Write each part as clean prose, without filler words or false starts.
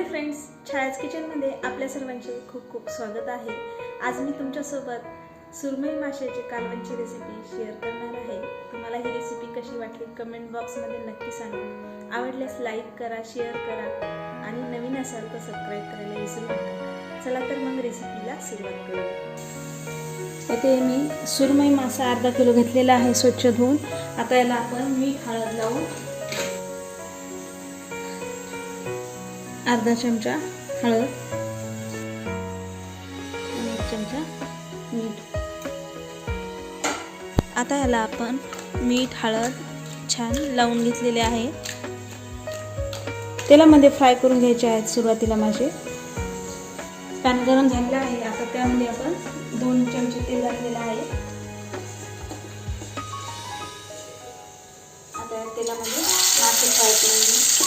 Friends, छायाज किचनमध्ये आपल्या सर्वांचे खूप खूप स्वागत आहे। आज मी तुमच्यासोबत सुरमई माशाची कालवणची रेसिपी शेअर करणार आहे। तुम्हाला ही रेसिपी कशी वाटली कमेंट बॉक्समध्ये नक्की सांगा। आवडल्यास लाईक करा, शेअर करा आणि नवीन असाल तर सबस्क्राईब करायला विसरू नका। चला तर मग रेसिपीला सुरुवात करूया। येथे मी सुरमई मासा अर्धा किलो घेतलेला आहे स्वच्छ धुवून। आता याला आपण मीठ हळद लावून अर्धा चमचा हळद आणि 1 चमचा मीठ। आता याला आपण मीठ हळद छान लावून घेतलेले आहे। तेलामध्ये फ्राय करून घ्यायचे आहेत। सुरुवातीला मासे पॅन गरम झालेला आहे। आता त्यामध्ये आपण 2 चमचे तेल घातलेले आहे। आता तेलामध्ये मासे फ्राय करून घेऊ।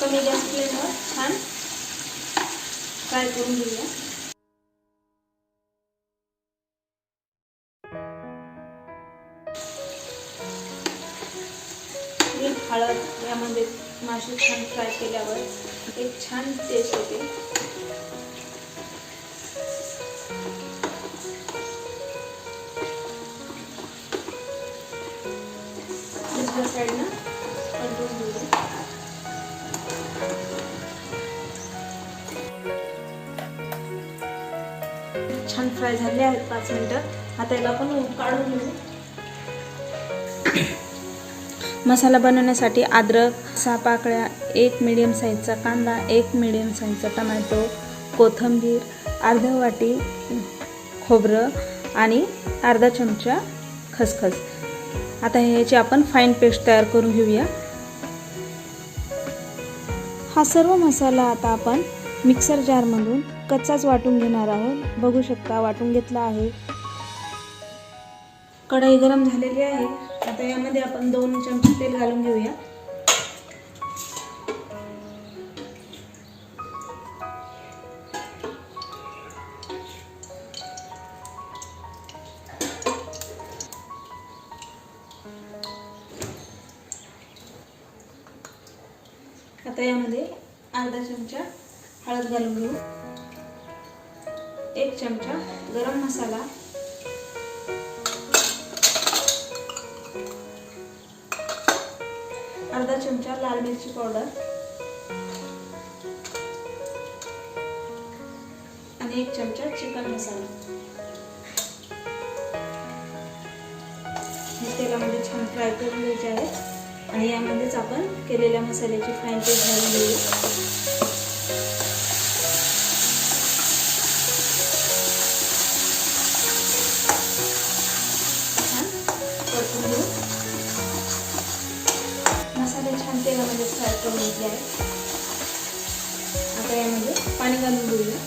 कमी गॅस फ्लेमवर छान फ्राय करून घेऊया। मीठ हळद यामध्ये मासे छान फ्राय केल्यावर एक छान टेस्ट येते। दुसऱ्या साईडला पलटून घेऊया। छान फ्राय झाले आहेत 5 मिनिटं। आता याला आपण काढून घेऊ। मसाला बनवण्यासाठी अद्रक 6 पाकळ्या, 1 मीडियम साईजचा कांदा, 1 मीडियम साईजचा टोमॅटो, कोथिंबीर, अर्धा वाटी खोबरं आणि अर्धा चमचा खसखस। आता ह्याची आपण फाईन पेस्ट तयार करून घेऊया। हा सर्व मसाला आता आपण मिक्सर जार मधून कच्चाच वाटून घेणार आहोत। बघू शकता वाटून घेतला आहे। कढई गरम झालेली आहे। आता यामध्ये आपण 2 चमचे तेल घालून घेऊया। आता यामध्ये अर्धा चमचा हळद घालून घेऊ। 1 चमचा गरम मसाला, अर्धा चमचा लाल मिरची पावडर आणि 1 चमचा चिकन मसाला। हे तेलामध्ये छान फ्राय करून घ्यायचे आहे आणि यामध्येच आपण केलेल्या मसाल्याची फाईन पेस्ट घालून घेऊ। मसाले छान तेलामध्ये फ्राय करून घेतले आहे। आता यामध्ये पाणी घालून घेऊया।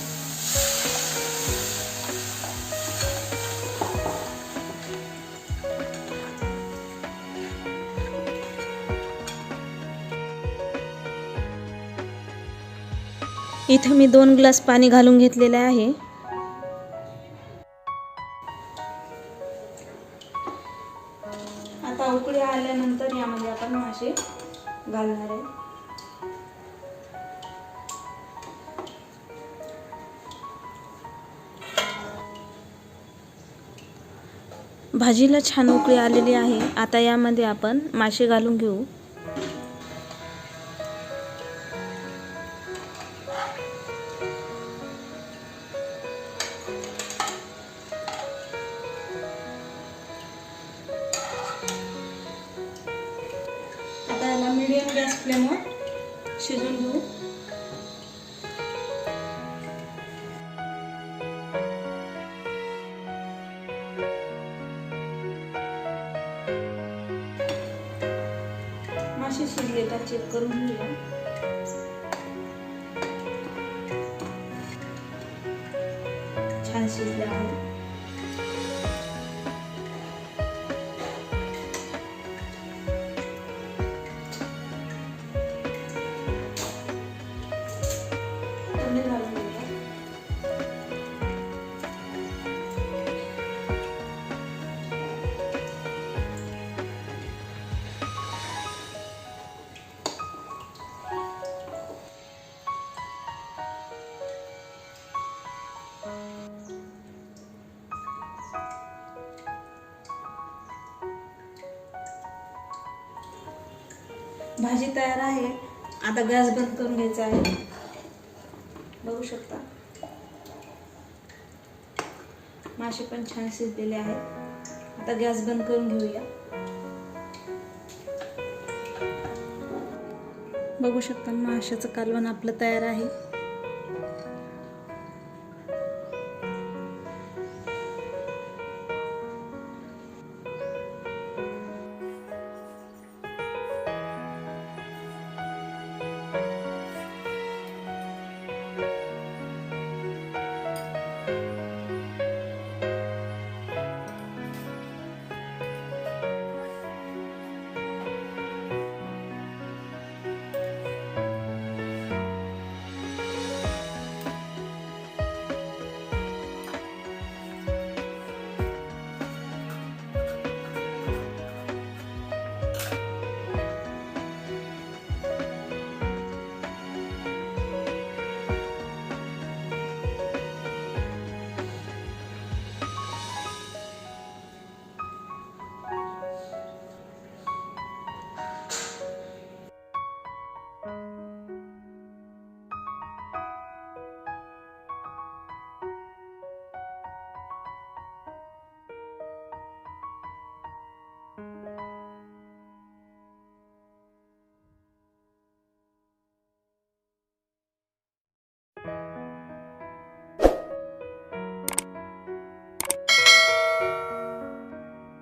इथे मी 2 ग्लास पाणी घालून घेतलेले आहे। आता उकळी आल्यानंतर यामध्ये आपण मासे घालणार आहे। भाजीला छान उकळी आलेली आहे। आता यामध्ये आपण मासे घालून घेऊ। आता याला मीडियम गॅस फ्लेमवर शिजवून घेऊ। मासे शिजले का चेक करून घेऊया। छान शिजले आहे। भाजी तयार आहे. आता गॅस बंद करून घ्यायचा आहे. बघू शकता मासे पण छान शिजलेले आहेत. आता गॅस बंद करून घेऊया. बघू शकता माशाचं कालवण आपलं तयार आहे.